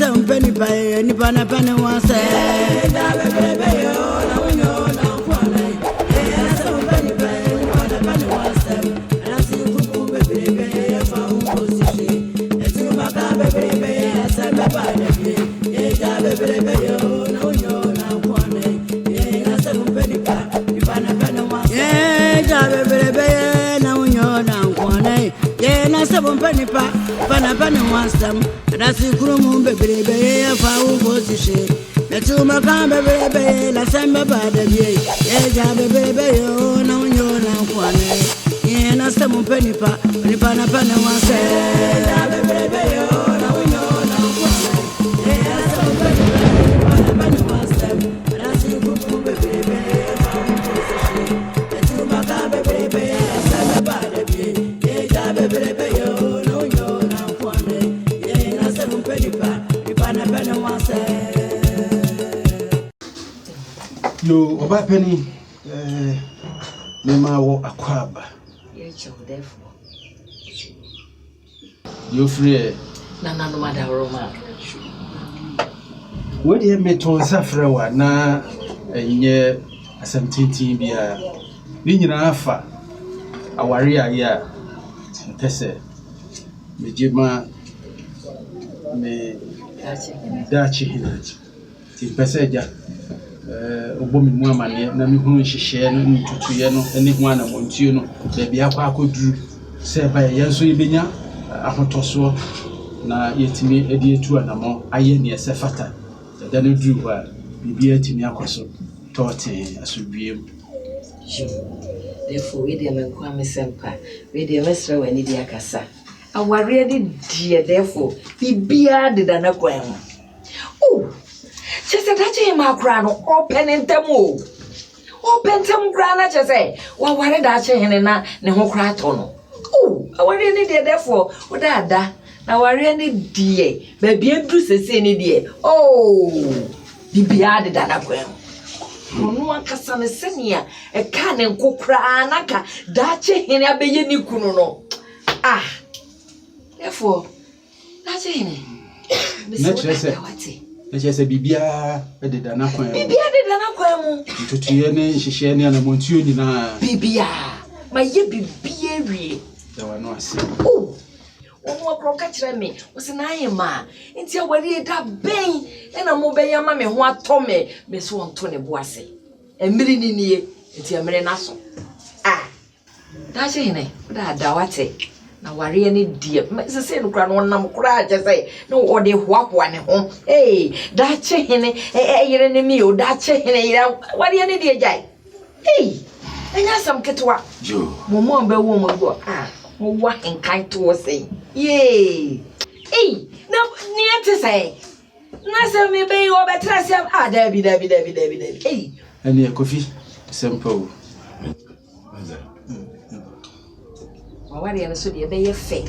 Asem Mpenipa nipa na pene wase Asem Mpenipa nipa na pene wase Rasi kuku bebrebe fa umposisi Etu makabe bebrebe Asem baba debi Eja bebrebe yo na unyo na kwane Asem Mpenipa nipa na pene wase Eja bebrebe na unyo na kwane Asem Mpenipa pana wasam Rasi kurumu bebrebe fa umposisi Etu makabe bebrebe la sembe baba debi Eja bebrebe yo na unyo na kwane Asem Mpenipa nipa na pene wase Eja bebrebe yo na unyo na kwane Asem Mpenipa nipa na pene wase Rasi kurumu bebrebe fa umposisi Etu makabe bebrebe la sembe baba debi Eja bebrebe yo na unyo na kwane Asem Mpenipa nipa na pene wase Yo, Oba Penny, Mema wo akwaba. Therefore. You free. No matter Roma. Where do you meet on Safra na enye Asem Tintin bia. Ni nyina afa. Aware aya. Pese. Me jema me dachi hinachi. Ti pese ja. Obomi mu amane na me hunu hihye no ntutuye no ene hu ana montuo no da bia kwa akoduru se ba ye nso yebenya ahotoso na yetimi edi etu anamo aye ne esefata da no duru wa bibia timi akoso tote asubiem Therefore we dey menko amesempa we dey mesra wani di akasa aware di therefore bibia de dana kwan oh chese dache ma kra no open ntemo open tem kra na chese wa ware dache hene na ne ho kra to no oh aware ni de therefore wo da na ware ni die ba bia du sese ni die oh bibia de dana kwan no akasa ne senia e ka ne nkokra na ka dache hene abeye ni kunu no ah therefore dache hene Echese bibia ededa na kwan. Bibia ededa na kwan mu. Ntutuye ne hihye ne anamontuo nyina. Bibia. Ma ye bibia wie. Da wa no ase. Oh. Onu akro ka kire me. Wo se na ayema. Nti awari eda ben. E na mo be yama me ho atome. Me so onto ne bo ase. Emiri ni nie. Nti emiri na so. Ah. Da che hene. Da wate. Na ware ni die se no kra no nam kra je se no ode hoahoa ne ho da che hene yere ne mi o da che hene yere ware ni die jai enya sam ketwa jo momo be wo mo go mo wa enkan to se ye na ni ente se na se me be o betra se da bi ene kofi simple Wari na so de be ye fe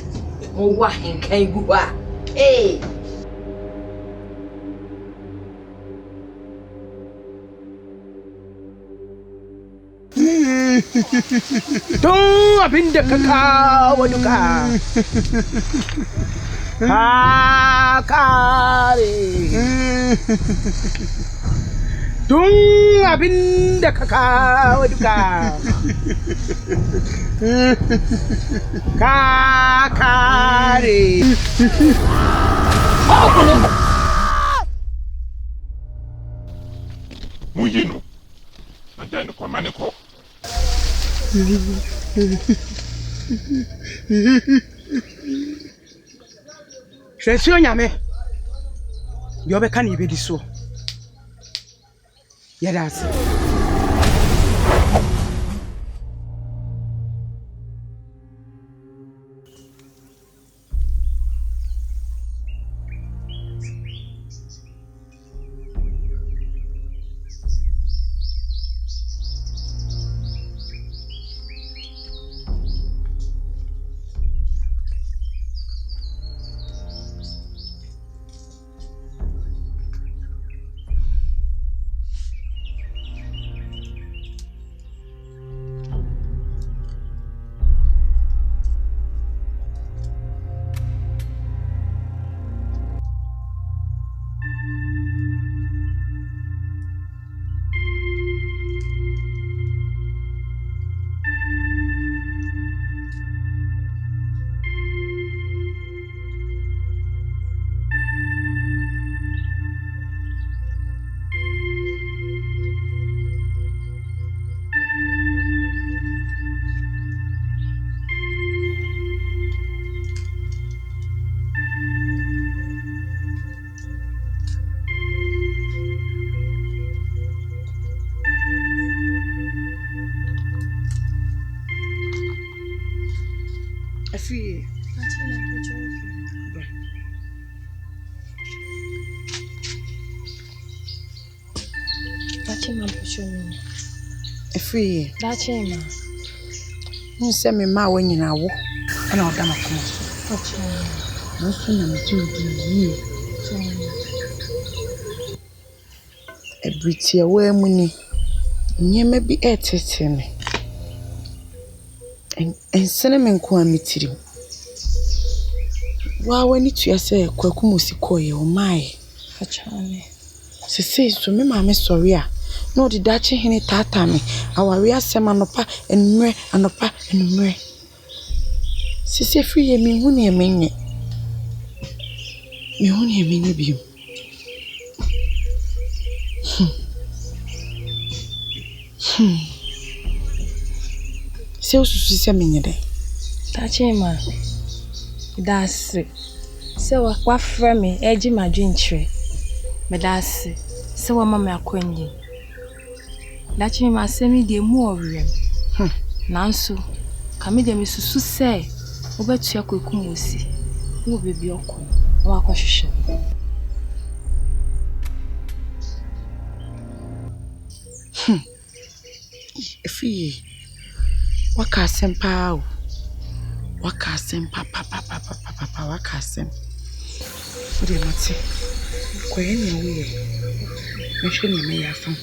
mo wa henkan gu a Tun abinda ka kawo duka kare tun abinda ka kawo duka kare Muyino Aden kwa maniko Shesio nyame bi obeka na ibedi so yedase Dachi ma pushoni. Free. Dachi ma. You send me my when you know. And I'll damn it. No sooner me to you. A pretty away money. You may be at it. And cinnamon kwa mitiri. Wa wani tu say kwaku musiko ye o mai. Achane. Se say so me ma me sorry a. No di dachi hene tata me. Awari asem anopa enmre anopa enmre. Se say free ye me hu ne menye. Me hu ne menye bi. Se o susu se menye dey. Dachi ma. That's it. So what from me, edgy my drink tray. But that's it. So what mamma acquainted. That you must send me the more room. Nanso, come with them is to say, over to your cookumosi. Who will be your cool? Or question. If ye waka sempa waka sempa papa waka sem. What do you not say? Queen, you will. Me should me ya fun.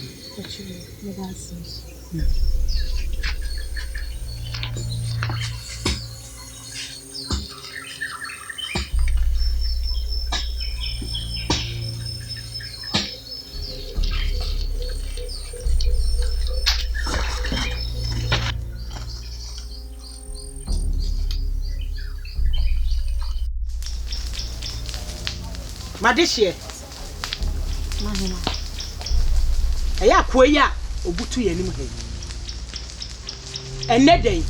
Madishie. Mahina. Eya koya obutu ye nim he. Enne den.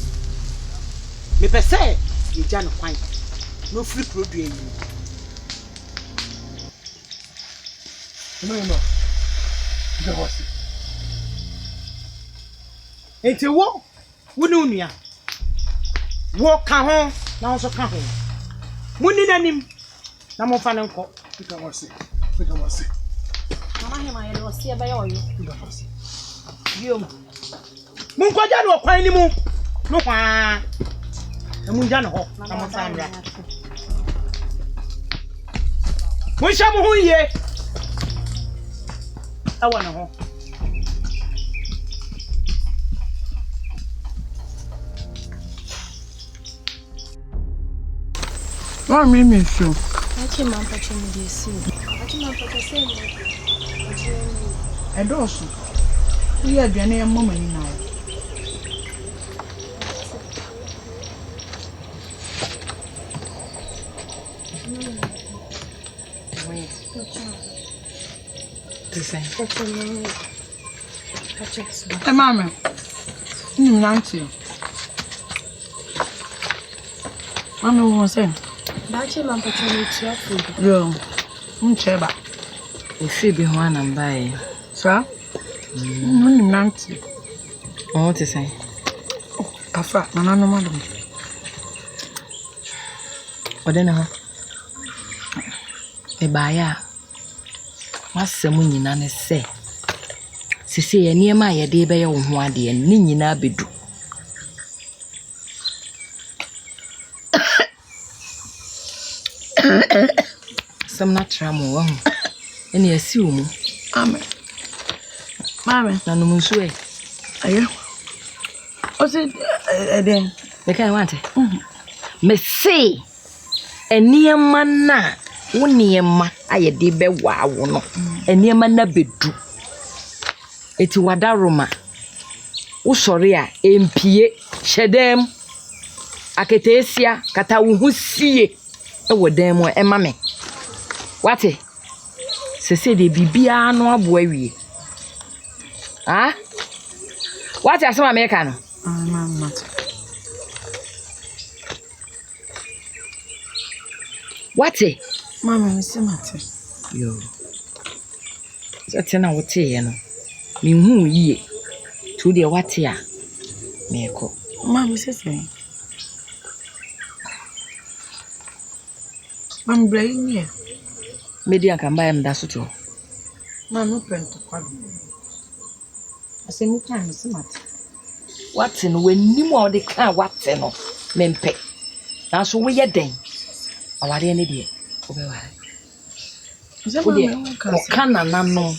Me pese ye gya no kwan. No free produce yi. No. The horse. Enti wo wonu nua. Wo ka ho na so ka ho. Muni nanim na mo fa ne nko. Fika wase. Mama he ma ye do se be yo yo. Fika wase. Yom. Mun ko ja no kwan ni mu. No kwa. E mun ja no ho. Na mo fa ndra. Mun sha mo hu ye. Awa no ho. What me so? Dachi ma pushoni the sea. Dachi ma pushoni. I do so. We are doing a moment now. Hey, Mama. You nancy. Mama wants him. Dachi ma pushoni to food. Yo. Cheba. If you be one and buy. Sir? Nancy. What to say? Afra, Nana, madam. What then? A buyer. What's some nyina ne say? Sisi ye niema ye de be ye wo ho ade ye ni nyina bedu. Some na tramo wo. Eni asi wo mu. Amen. Mama, Na no munsu e. Ayo. What's it Aden? Me kan want. Me say eniema na wo niema aye de be wa wo no. Eniema na bedu. Eti wadaroma. Wo sori a empie hyedem. Aketesia kata wo hu sie e wodem mo e mame. Wate? Sese de bibia no abo awie. Ah? Wate asema America no? Mama. Wate? Mama, me se mate. Yo. Zatena wote ye no. Me hu yie. Tu de wate a. Me ko. Mama, se se. Mama, brain here. Media kan buy am da so to. Mama, no pent to kwado. Asem kan se mat. What no w'anim a ɔde ka what no mempe. Na so woyɛ den. Aware ne de. Obeware. Asem ma ka se. Ɔka nananom.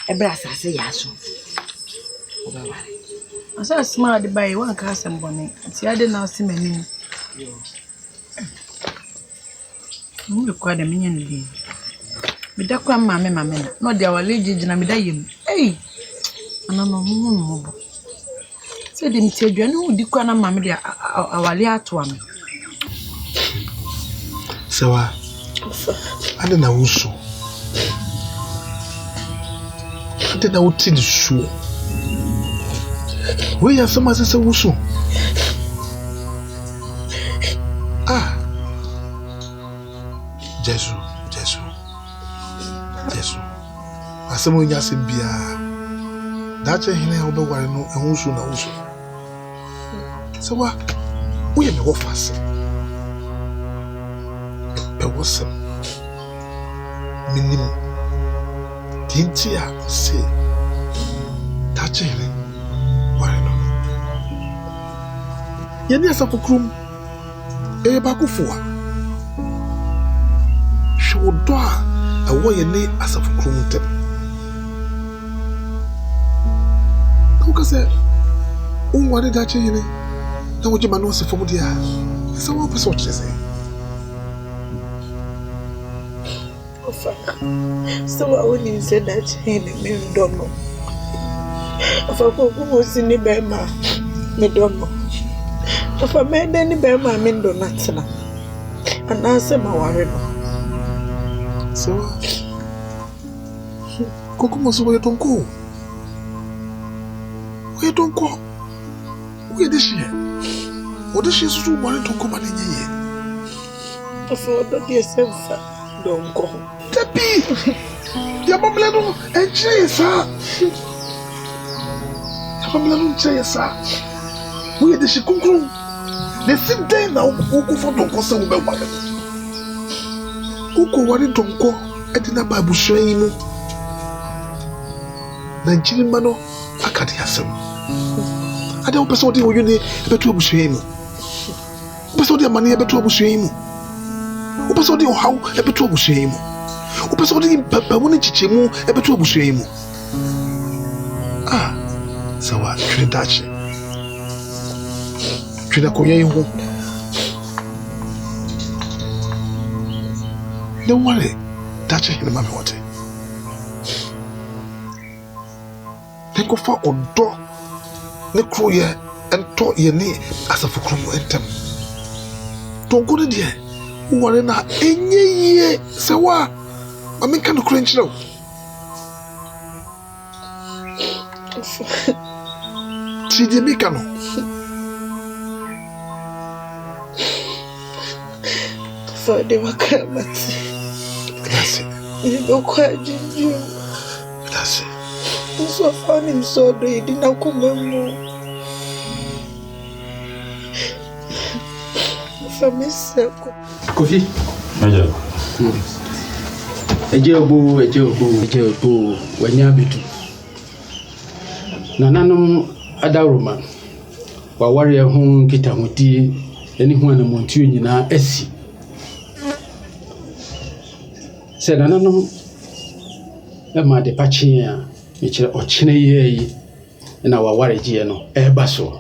Ebra asase ya so. Obeware. Asa smart de buy one ka asem bone. Ti ade na asem anim. Mu ko da menya ne bi. Me da kwa mama na. No de awale gigina me da yem. Hey. Ana no mu. Se de mti aduane hu di kwa na mama de awale ato am. Sewa. Ade na wusu. Ade na wuti di su. We ya sama se wusu. Ah. Jesu. Asemo nya se bia. Dache hine obe ware no ehunsu na wusu. Sewa. We me wo fase. Be wo sem. Minim. Tintia se. Dache hine ware no. Yeni asapokrum. Ba kufuwa. Shodo a ewo yeni asapokrum tem. Say, what did that you know? What you man was for dear? So what was what you say? Oh, father. So I wouldn't say that in me don't know. If I was in the Bema, me don't know. If I made any Bema, me don't know. And answer my worry. So, Coco was away to go. We don't go. We this year. What is she so wanting to come and ye? For the dear self, don't go. Tepi! Yabamlano and Chesa. Yabamlano Chesa. We the Shikunkru. They sit there now. Who go for don't go so well. Who go worry don't go at the Bible shame. Nigerian mano, I can't hear some. I don't persuade you need a better shame. Persuade your money a better shame. Who persuade you how a better shame. Who persuade him Pepperoni Chichimu a better shame. Ah, so what? Trindachi. Trinakoya. Don't worry, that's it. Mammy, what? Think of our door. Necroya and taught your knee as a fulcrum entem. Don't go to dear. Who are in any year? So what? I mean, kind of cringe now. Chidi Mikano. For the Wakamati. That's it. You don't quite do. That's it. So found him so they did not come more. For myself. Kofi. Major. Ejeobo, wanyabitu. Nananom adaruma. Wawari ho kitamuti eni ho na montuo nyina asi. Se nananom ma de pachi a mechire ochine yeyi na wawari gie no eba so.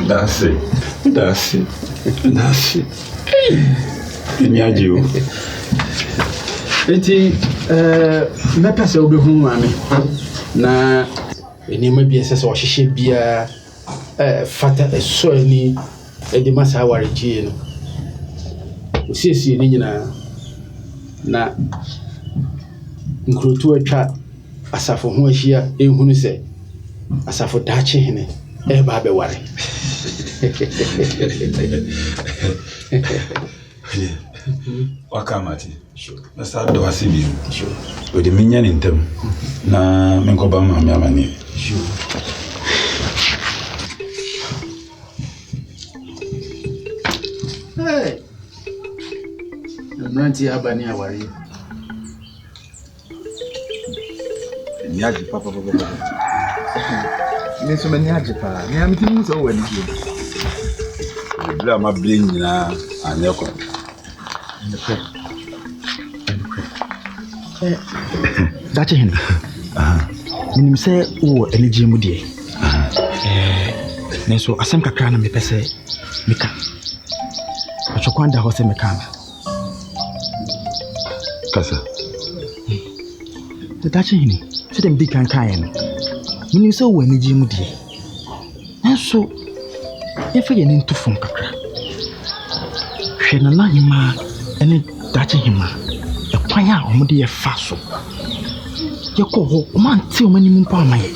That's it. Inyajiu. Eti mepese obehu mame na enima bi esese o hihye bia fata eso ani edi masa ware gie no. Osiesie ni nyina na nkrotu atwa asafo ho ahia ehunu se asafo dache hene eba be ware. Wakamati. Na sa do asibi. O de minya ni ntem. Na menkoba mama amani. Hey. Nanti abani awari. Niaji papa. Niso maniaje pa. Ni amtimu so wani ji. Bla ma brain na anyako. Dache hin. Minim sɛ wo anigye mu deɛ. Nanso asɛm kakra na mepɛ sɛ meka. Atwokwan da hɔ sɛ meka na. Kasa. Dache hin. Sɛ dem di kan kan no. Minim sɛ wo anigye mu deɛ. Nanso yɛfa yɛ ne nto fam kakra. Hwɛ na na hima ɛne dache hima. Ɛkwan a ɔmo de yɛ fa so. Yɛkɔ hɔ, ɔmo ante ɔmo anim mpa ama yɛ.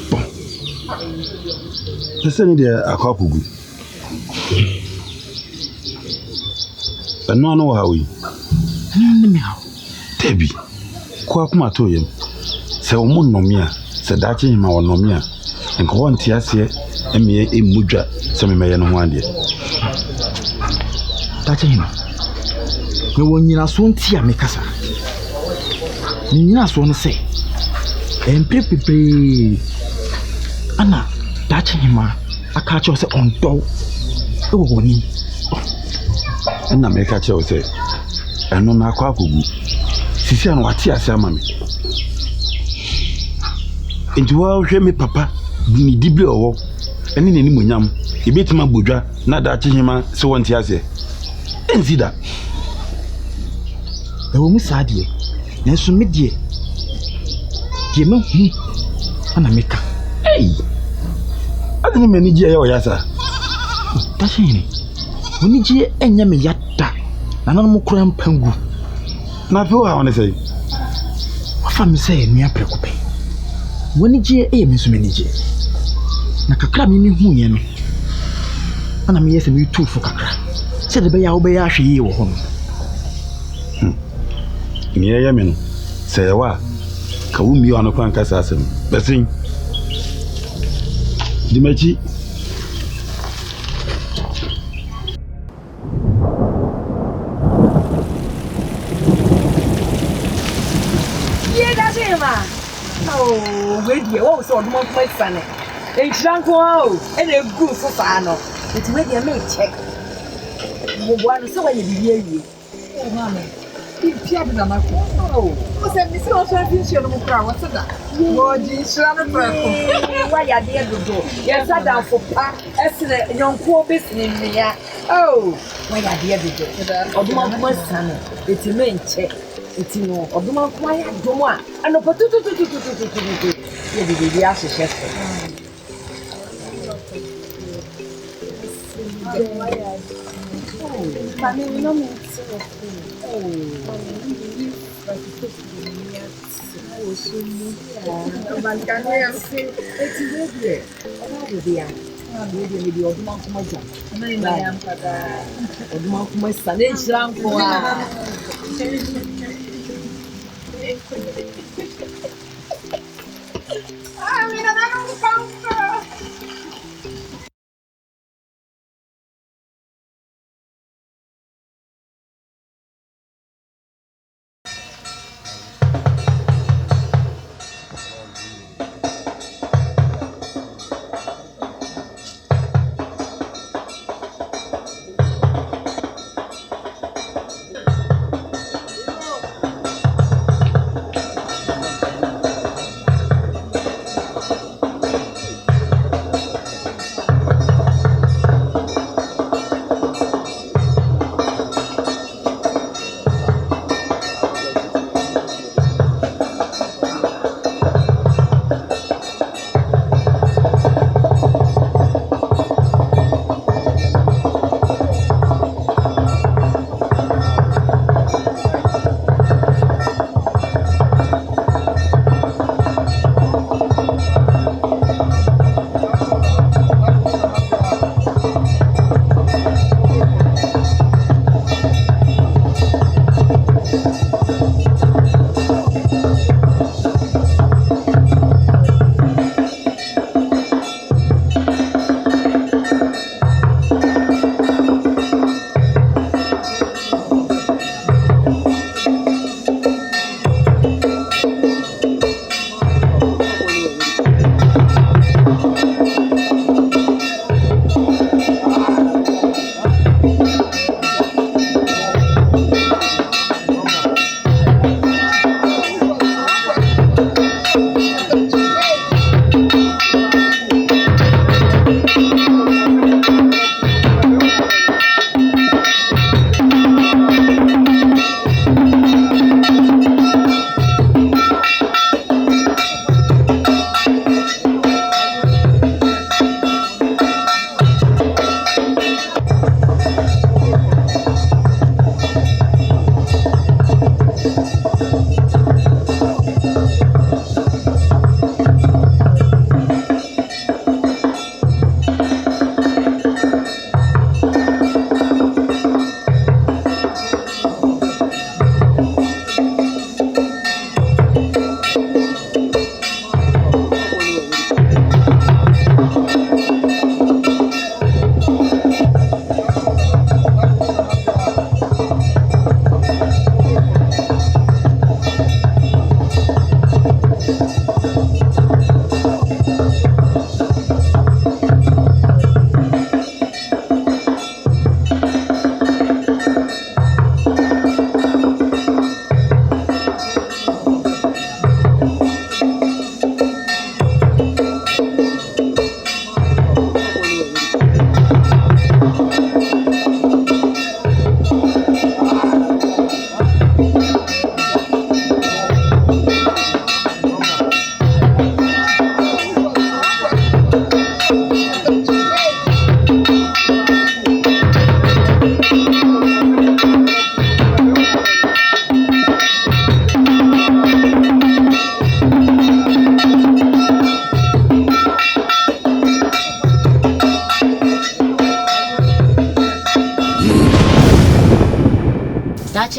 Bɔn. Sɛ ne deɛ akɔ akogu. Ɛno ano wɔ ha yi. Ɛno ne me ha. Tebi. Kɔ akoma to yɛm. Sɛ ɔmo nnɔme a, sɛ daakye hima wɔ nnɔme a, nka wɔnte aseɛ ɛmeyɛ ɛmmudwa sɛ memɛyɛ no ho adeɛ. Daakye hima. Mewɔ nyinasoɔ nti a mekasa. Nyinasoɔ no sɛ mpere bebree ana daakye hima aka kyerɛ sɛ ɔndɔw ɛwɔ w'anim. Ɛna meka kyerɛ wo sɛ ɛno na akɔ akogu. Sisi a no wate ase ama me. Enti wɔhwɛ me papa ne dibi ɔwɔ ɛne n'anim onyam ebetuma bodwa na daakye hima sɛ wɔnte aseɛ. Ɛnsi da. Ɛwɔ mu saa deɛ. Nanso me deɛ mahu ana meka. Ei. Ade ne mani gye ɛyɛ ɔyɛ sa. Daakye hini. Woni gye ɛnyɛ me yada. Na nanom kora mpangu. Na afei wɔ ha wɔne sɛ. Wafa me sɛ nua prɛko pɛ. Woni gye ɛyɛ me nso mani gye. Na kakra me hu yɛ no. Ana me yɛ sɛ me tufo kakra. Sɛ de bɛyɛ a wobɛyɛ ahwɛ yie wɔ hɔ no. Ni ɛyɛ me no. Sɛ yɛwɔ a ka wo mmie ano kwan kasa asɛm. Bɛsen. Di m'akyi. Oh, wait here. What was all the month my son? And Shanko, and a good for Fano. It's where you may check. One so when you hear you. Oh, mamma. Oh, what's that? This is also a vision of a crowd. What's that? Lord, you shall not break. Why are there to go? Yes, I down for pa. As a young poor business in here. Oh, why are there to go? Or do my son? It's a main check. It's no, or do my quiet doma. And no, but to the ashes.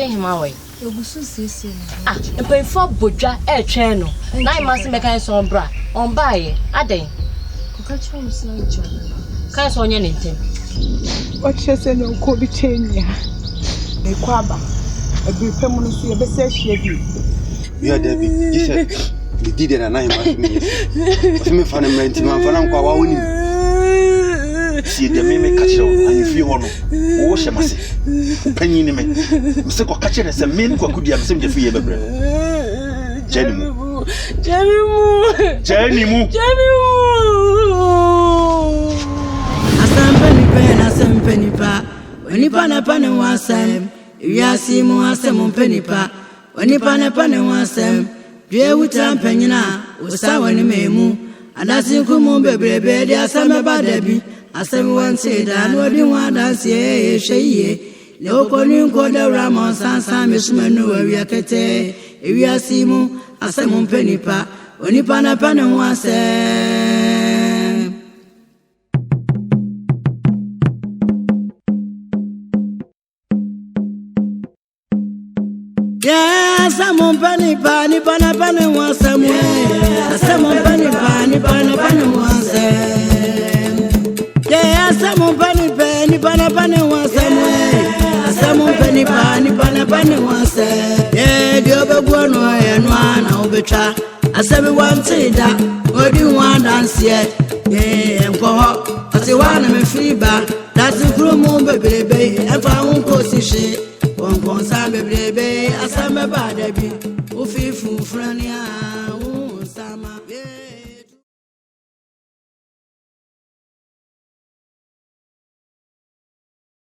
hima way. Ogusu sisi. Ah, mpefo bodwa e twen no. Na imase meka so bra. On bae, Aden. Kokacho mso ijo. Kai so onye ntem. Ochese no ko bi chenya. E kwaba. E bi pemu no so ye bese ahia bi. Ya David, gise. Bedide na hima me. Ose me fa na mranti man fa na nkwa wa woni. Si de me catch you fi ho no. Wo hye mase. Panyin ni me. Me se ko catch na se me kwa kudia me se me fi ye bebre. Jenimu. Asem Mpenipa. Onipa na pane wasem. Wiase mu Asem Mpenipa. Onipa na pane wasem. Dwe wuta mpanyina. Usawa ni memu. Adasi kumu bebrebe de asem ba dabi. Asem wanse da no di wadanse ye hweye. Le okoni nko da ramon sansan mesumanu awiakete. Wiase mu Asem Mpenipa. Onipa na pane wasem. Asem Mpenipa ni pana pane wasem. Asem Mpenipa ni pana pane wasem. Asem Mpenipa ni pana pane wasem. Asem Mpenipa ni pana pane wasem. Dio begwo no ye no ana obetwa. Asem wanted that odi wan dance ye. Enko ho. Ase wana me fiba. That's the krumo bebrebe. Efa unko sishe. Won konsa bebrebe. Asem ba dabi. Ofifu frania.